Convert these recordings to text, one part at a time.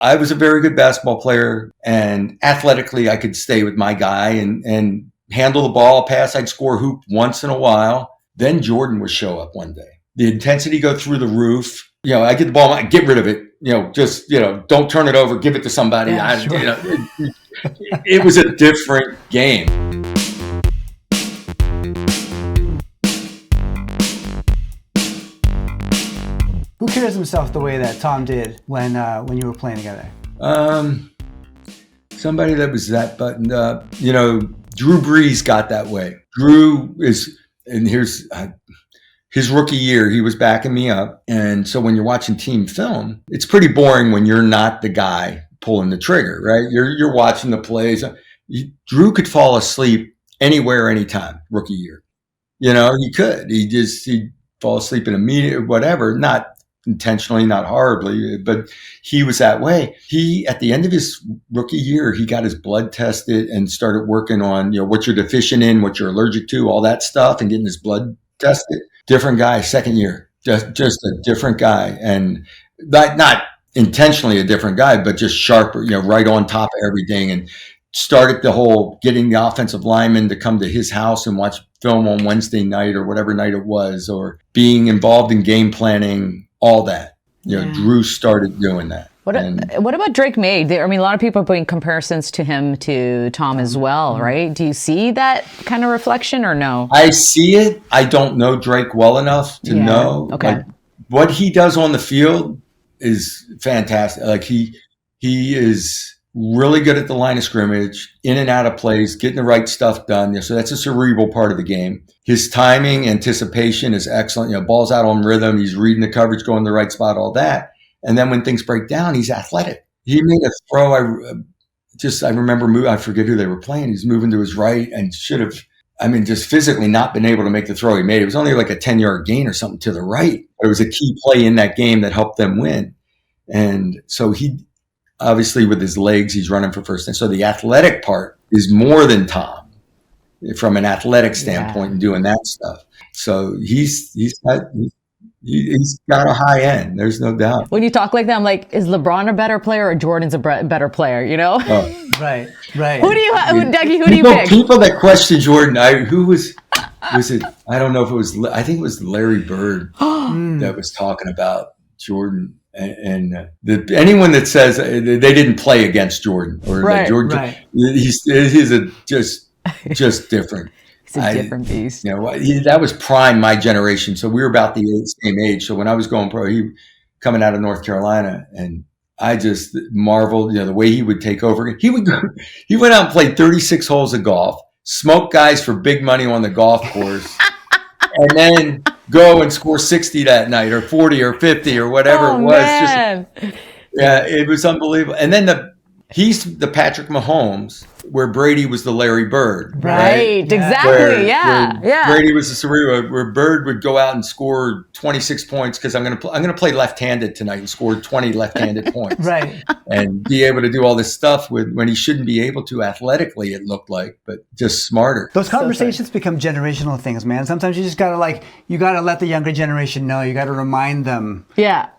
I was a very good basketball player, and athletically I could stay with my guy and handle the ball, pass. I'd score hoop once in a while. Then Jordan would show up one day. The intensity go through the roof. I get the ball, I get rid of it. Just don't turn it over, give it to somebody. Yeah, sure. It was a different game. Who carries himself the way that Tom did when you were playing together? Somebody that was that buttoned up. Drew Brees got that way. Drew is, and here's his rookie year, he was backing me up. And so when you're watching team film, it's pretty boring when you're not the guy pulling the trigger, right? You're watching the plays. Drew could fall asleep anywhere, anytime, rookie year. He could. He'd fall asleep in a meeting or whatever, not intentionally, not horribly, but he was that way. He, at the end of his rookie year, he got his blood tested and started working on, what you're deficient in, what you're allergic to, all that stuff, and getting his blood tested. Different guy, second year, just a different guy, and not intentionally a different guy, but just sharper, right on top of everything, and started the whole getting the offensive lineman to come to his house and watch film on Wednesday night or whatever night it was, or being involved in game planning, all that. Drew started doing that. What about Drake Maye? A lot of people are putting comparisons to him to Tom as well, right? Do you see that kind of reflection or no? I see it. I don't know Drake well enough to know. Okay. Like, what he does on the field is fantastic. Like he is really good at the line of scrimmage, in and out of plays, getting the right stuff done. So that's a cerebral part of the game. His timing, anticipation is excellent. Ball's out on rhythm. He's reading the coverage, going to the right spot, all that. And then when things break down, he's athletic. He made a throw. I remember, I forget who they were playing. He's moving to his right and should have, just physically not been able to make the throw he made. It was only like a 10-yard gain or something to the right. But it was a key play in that game that helped them win. And so he, obviously with his legs, he's running for first. And so the athletic part is more than Tom from an athletic standpoint and doing that stuff. So he's got a high end. There's no doubt. When you talk like that, I'm like, is LeBron a better player or Jordan's a better player? Oh. Right. Dougie, who do you pick? People that question Jordan, was it? I don't know if it was. I think it was Larry Bird that was talking about Jordan. And anyone that says they didn't play against Jordan or that Jordan, he's just different. It's a different beast. That was prime my generation. So we were about the same age. So when I was going pro, he coming out of North Carolina, and I just marveled, the way he would take over. He went out and played 36 holes of golf, smoke guys for big money on the golf course, and then go and score 60 that night or 40 or 50 or whatever it was. Man. It was unbelievable. And then he's the Patrick Mahomes, where Brady was the Larry Bird. Right? Exactly. Where Brady was the cerebral, where Bird would go out and score 26 points because I'm going to play left-handed tonight and score 20 left-handed points. Right. And be able to do all this stuff when he shouldn't be able to athletically, it looked like, but just smarter. Those conversations become generational things, man. Sometimes you just got to let the younger generation know. You got to remind them. Yeah.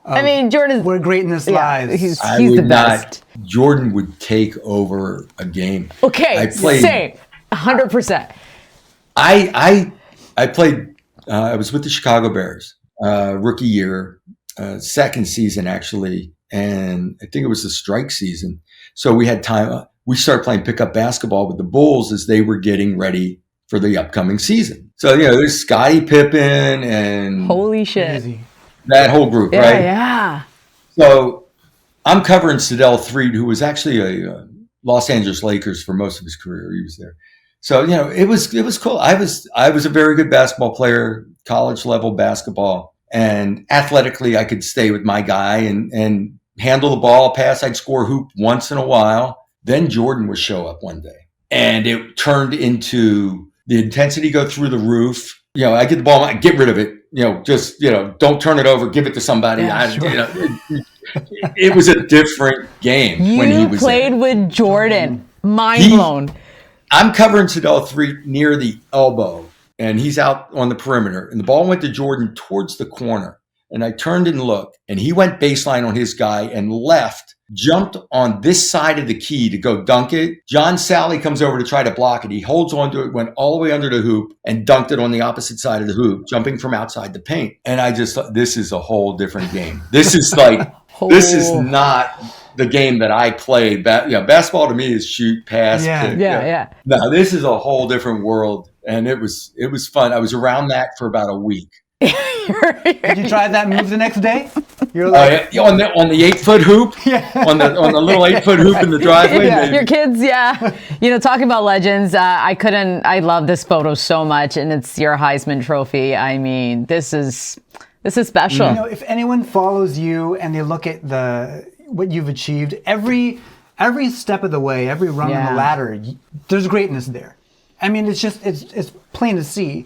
Jordan, where greatness lies. He's the best. Jordan would take over a game. Okay, same, 100%. I played. I was with the Chicago Bears rookie year, second season actually, and I think it was the strike season. So we had time. We started playing pickup basketball with the Bulls as they were getting ready for the upcoming season. So there's Scottie Pippen and holy shit, that whole group, right? Yeah. So I'm covering Sedell Threed, who was actually a Los Angeles Lakers for most of his career. He was there. So, it was cool. I was a very good basketball player, college level basketball, and athletically I could stay with my guy and handle the ball, pass. I'd score hoop once in a while. Then Jordan would show up one day, and it turned into the intensity go through the roof. I get the ball, I get rid of it. Just don't turn it over, give it to somebody. It was a different game when he was played there. with Jordan. Mind blown. I'm covering Sedell Threed near the elbow, and he's out on the perimeter, and the ball went to Jordan towards the corner, and I turned and looked, and he went baseline on his guy and left jumped on this side of the key to go dunk it. John Sally comes over to try to block it. He holds onto it, went all the way under the hoop and dunked it on the opposite side of the hoop, jumping from outside the paint. And I just thought, this is a whole different game. This is like, this is not the game that I played. Basketball to me is shoot, pass, kick. Yeah. No, this is a whole different world. And it was fun. I was around that for about a week. Did you try that move the next day? You're like on the 8-foot hoop, on the little 8-foot hoop in the driveway. Your kids, talking about legends. I love this photo so much, and it's your Heisman Trophy. I mean, this is special. If anyone follows you and they look at what you've achieved, every step of the way, every rung on the ladder, there's greatness there. I mean, it's plain to see.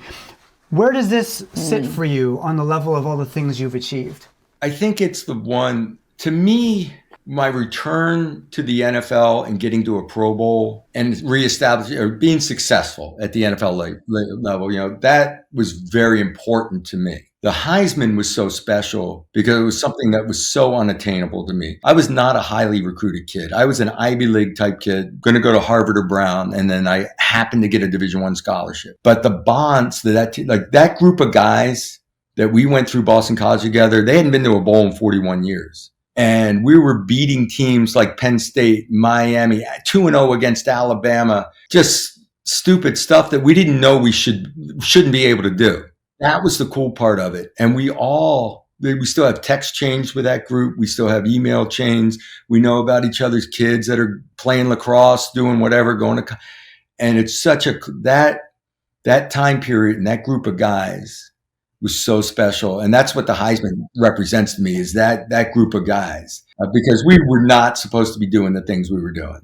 Where does this sit for you on the level of all the things you've achieved? I think it's the one, to me, my return to the NFL and getting to a Pro Bowl and reestablishing or being successful at the NFL level, that was very important to me. The Heisman was so special because it was something that was so unattainable to me. I was not a highly recruited kid. I was an Ivy League type kid, going to go to Harvard or Brown, and then I happened to get a Division I scholarship. But the bonds that group of guys that we went through Boston College together, they hadn't been to a bowl in 41 years. And we were beating teams like Penn State, Miami, 2-0 against Alabama, just stupid stuff that we didn't know we shouldn't be able to do. That was the cool part of it. And we still have text chains with that group. We still have email chains. We know about each other's kids that are playing lacrosse, doing whatever, and it's such that time period and that group of guys was so special. And that's what the Heisman represents to me, is that group of guys, because we were not supposed to be doing the things we were doing.